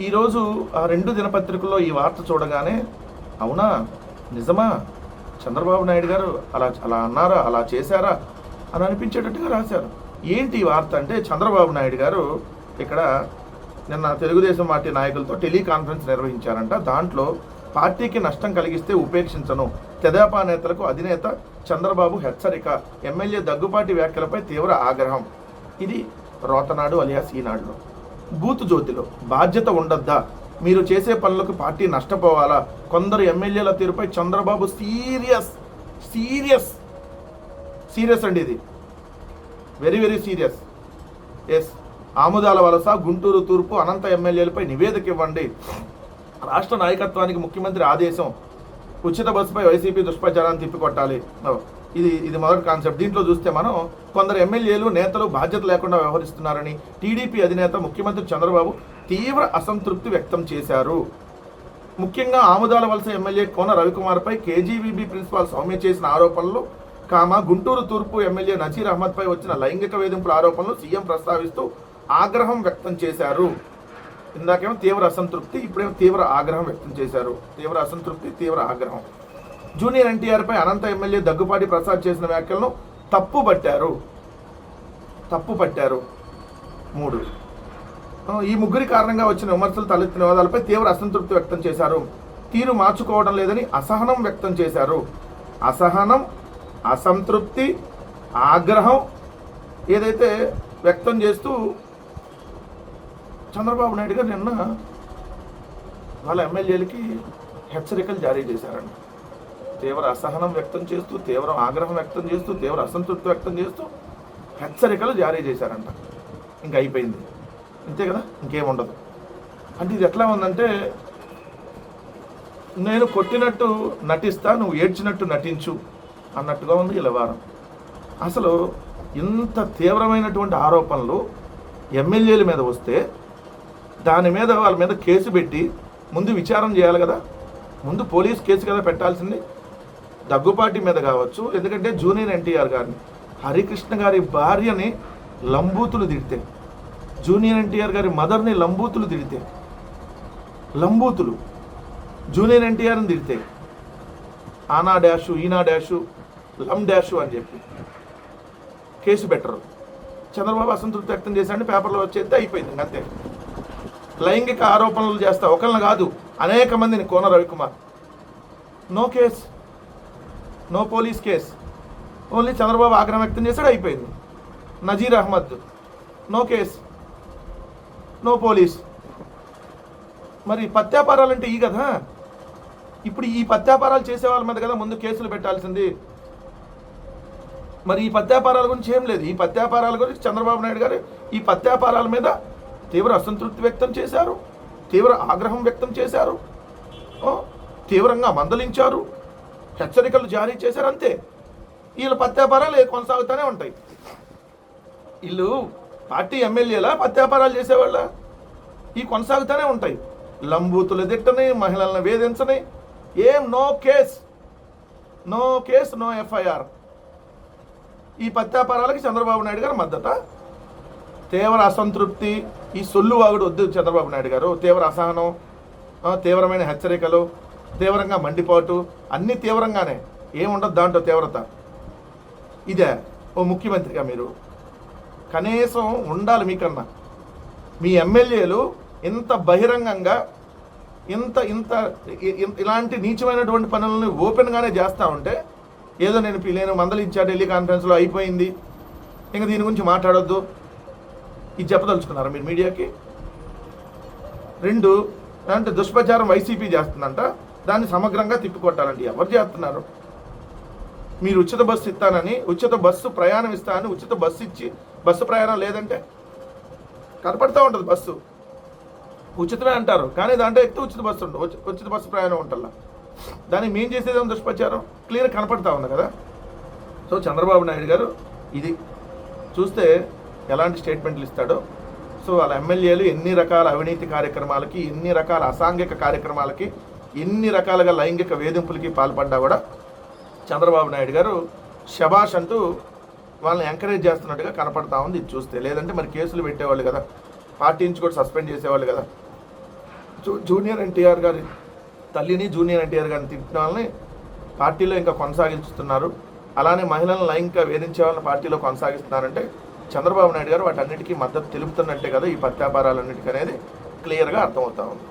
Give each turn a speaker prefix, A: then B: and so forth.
A: ఈరోజు ఆ 2 దినపత్రికల్లో ఈ వార్త చూడగానే అవునా, నిజమా, చంద్రబాబు నాయుడు గారు అలా అలా అన్నారా, అలా చేశారా అని అనిపించేటట్టుగా రాశారు. ఏంటి ఈ వార్త అంటే, చంద్రబాబు నాయుడు గారు ఇక్కడ నిన్న తెలుగుదేశం పార్టీ నాయకులతో టెలికాన్ఫరెన్స్ నిర్వహించారంట. దాంట్లో పార్టీకి నష్టం కలిగిస్తే ఉపేక్షించను, తెదేపా నేతలకు అధినేత చంద్రబాబు హెచ్చరిక, ఎమ్మెల్యే దగ్గుపాటి వ్యాఖ్యలపై తీవ్ర ఆగ్రహం. ఇది రోతనాడు అలియాస్ ఈనాడులో. బూతు జ్యోతిలో బాధ్యత ఉండద్దా, మీరు చేసే పనులకు పార్టీ నష్టపోవాలా, కొందరు ఎమ్మెల్యేల తీరుపై చంద్రబాబు సీరియస్ సీరియస్ సీరియస్ అండి, ఇది వెరీ వెరీ సీరియస్. ఎస్, ఆముదాల వలస, గుంటూరు తూర్పు, అనంత ఎమ్మెల్యేలపై నివేదిక ఇవ్వండి. రాష్ట్ర నాయకత్వానికి ముఖ్యమంత్రి ఆదేశం. ఉచిత బస్సుపై వైసీపీ దుష్ప్రచారాన్ని తిప్పికొట్టాలి. ఇది మొదటి కాన్సెప్ట్. దీంట్లో చూస్తే మనం కొందరు ఎమ్మెల్యేలు నేతలు బాధ్యత లేకుండా వ్యవహరిస్తున్నారని టీడీపీ అధినేత ముఖ్యమంత్రి చంద్రబాబు తీవ్ర అసంతృప్తి వ్యక్తం చేశారు. ముఖ్యంగా ఆముదాల వలస ఎమ్మెల్యే కోన రవికుమార్పై కేజీవీబీ ప్రిన్సిపాల్ సౌమ్య చేసిన ఆరోపణలు, గుంటూరు తూర్పు ఎమ్మెల్యే నజీర్ అహ్మద్పై వచ్చిన లైంగిక వేధింపుల ఆరోపణలు సీఎం ప్రస్తావిస్తూ ఆగ్రహం వ్యక్తం చేశారు. ఇందాకేమో తీవ్ర అసంతృప్తి, ఇప్పుడేమో తీవ్ర ఆగ్రహం వ్యక్తం చేశారు. తీవ్ర అసంతృప్తి, తీవ్ర ఆగ్రహం. జూనియర్ ఎన్టీఆర్పై అనంత ఎమ్మెల్యే దగ్గుపాటి ప్రసాద్ చేసిన వ్యాఖ్యలను తప్పుపట్టారు. 3 ఈ ముగ్గురి కారణంగా వచ్చిన విమర్శలు తలెత్తిన వివాదాలపై తీవ్ర అసంతృప్తి వ్యక్తం చేశారు. తీరు మార్చుకోవడం లేదని అసహనం వ్యక్తం చేశారు. అసహనం, అసంతృప్తి, ఆగ్రహం ఏదైతే వ్యక్తం చేస్తూ చంద్రబాబు నాయుడు గారు నిన్న వాళ్ళ ఎమ్మెల్యేలకి హెచ్చరికలు జారీ చేశారండి. తీవ్ర అసహనం వ్యక్తం చేస్తూ, తీవ్ర ఆగ్రహం వ్యక్తం చేస్తూ, తీవ్ర అసంతృప్తి వ్యక్తం చేస్తూ హెచ్చరికలు జారీ చేశారంట. ఇంకా అయిపోయింది, అంతే కదా, ఇంకేముండదు. అంటే ఇది ఎట్లా ఉందంటే, నేను కొట్టినట్టు నటిస్తా, నువ్వు ఏడ్చినట్టు నటించు అన్నట్టుగా ఉంది ఈ వ్యవహారం. అసలు ఇంత తీవ్రమైనటువంటి ఆరోపణలు ఎమ్మెల్యేల మీద వస్తే దాని మీద వాళ్ళ మీద కేసు పెట్టి ముందు విచారణ చేయాలి కదా. ముందు పోలీస్ కేసు కదా పెట్టాల్సింది. దగ్గుపాటి మీద కావచ్చు, ఎందుకంటే జూనియర్ ఎన్టీఆర్ గారిని, హరికృష్ణ గారి భార్యని లంబూతులు తిడితే, జూనియర్ ఎన్టీఆర్ గారి మదర్ని లంబూతులు తిడితే, లంబూతులు జూనియర్ ఎన్టీఆర్ని తిడితే, ఆనా డాషు, ఈనా డాషు, లం డాషు అని చెప్పి కేసు పెట్టరు. చంద్రబాబు అసంతృప్తి వ్యక్తం చేశాడని పేపర్లో వచ్చేస్తే అయిపోయింది, అంతే. లైంగిక ఆరోపణలు చేస్తా, ఒకళ్ళని కాదు అనేక మందిని. Kona Ravikumar, no case, no police case, only Chandrababu ఆగ్రహం వ్యక్తం చేశాడు, అయిపోయింది. Nazeer Ahmed, no case, no police. మరి పత్యాపారాలంటే ఈ కదా, ఇప్పుడు ఈ పత్యాపారాలు చేసే వాళ్ళ మీద కదా ముందు కేసులు పెట్టాల్సింది. మరి ఈ పత్యాపారాల గురించి ఏం లేదు. ఈ పత్యాపారాల గురించి చంద్రబాబు నాయుడు గారు ఈ పత్యాపారాల మీద తీవ్ర అసంతృప్తి వ్యక్తం చేశారు, తీవ్ర ఆగ్రహం వ్యక్తం చేశారు, తీవ్రంగా మందలించారు, హెచ్చరికలు జారీ చేశారు, అంతే. వీళ్ళ పత్యాపారాలు కొనసాగుతూనే ఉంటాయి. వీళ్ళు పార్టీ ఎమ్మెల్యేలా పత్యాపారాలు చేసేవాళ్ళ, ఇవి కొనసాగుతూనే ఉంటాయి. లంబూతులు తిట్టని, మహిళలను వేధించని, ఏం no case, no case, no FIR. ఈ పత్యాపారాలకి చంద్రబాబు నాయుడు గారు మద్దత. తీవ్ర అసంతృప్తి, ఈ సొల్లు వాగుడు వద్దు చంద్రబాబు నాయుడు గారు. తీవ్ర అసహనం, తీవ్రమైన హెచ్చరికలు, తీవ్రంగా మండిపాటు, అన్నీ తీవ్రంగానే, ఏముండదు దాంట్లో తీవ్రత. ఇదే ఓ ముఖ్యమంత్రిగా మీరు కనీసం ఉండాలి. మీకన్నా మీ ఎమ్మెల్యేలు ఇంత బహిరంగంగా ఇంత ఇంత ఇలాంటి నీచమైనటువంటి పనులను ఓపెన్గానే చేస్తూ ఉంటే, ఏదో నేను మందలించా ఢిల్లీ కాన్ఫరెన్స్లో, అయిపోయింది, ఇంకా దీని గురించి మాట్లాడొద్దు, ఇది చెప్పదలుచుకున్నారా మీరు మీడియాకి? 2 అంటే దుష్ప్రచారం వైసీపీ చేస్తుందంట, దాన్ని సమగ్రంగా తిప్పికొట్టాలండి. ఎవరు చేస్తున్నారు? మీరు ఉచిత బస్సు ఇస్తానని, ఉచిత బస్సు ప్రయాణం ఇస్తానని ఉచిత బస్సు ఇచ్చి బస్సు ప్రయాణం లేదంటే కనపడుతూ ఉంటుంది. బస్సు ఉచితమే అంటారు, కానీ దాంట్లో ఎక్కువ ఉచిత బస్సు ప్రయాణం ఉంటుందా? దాన్ని మేము చేసేదేమో దుష్ప్రచారం క్లియర్ కనపడతా ఉంది కదా. సో చంద్రబాబు నాయుడు గారు ఇది చూస్తే ఎలాంటి స్టేట్మెంట్లు ఇస్తాడో. సో వాళ్ళ ఎమ్మెల్యేలు ఎన్ని రకాల అవినీతి కార్యక్రమాలకి, ఎన్ని రకాల అసాంఘిక కార్యక్రమాలకి, ఎన్ని రకాలుగా లైంగిక వేధింపులకి పాల్పడ్డా కూడా చంద్రబాబు నాయుడు గారు శబాష్ అంటూ వాళ్ళని ఎంకరేజ్ చేస్తున్నట్టుగా కనపడతా ఉంది ఇది చూస్తే. లేదంటే మరి కేసులు పెట్టేవాళ్ళు కదా, పార్టీ నుంచి కూడా సస్పెండ్ చేసేవాళ్ళు కదా. జూనియర్ ఎన్టీఆర్ గారి తల్లిని, జూనియర్ ఎన్టీఆర్ గారిని తిట్టిన వాళ్ళని పార్టీలో ఇంకా కొనసాగిస్తున్నారు. అలానే మహిళలను లైంగిక వేధించే వాళ్ళని పార్టీలో కొనసాగిస్తున్నారంటే చంద్రబాబు నాయుడు గారు వాటన్నిటికీ మద్దతు తెలుపుతున్నట్టే కదా ఈ ప్రత్యాపారాలన్నిటికీ అనేది క్లియర్గా అర్థమవుతా ఉంది.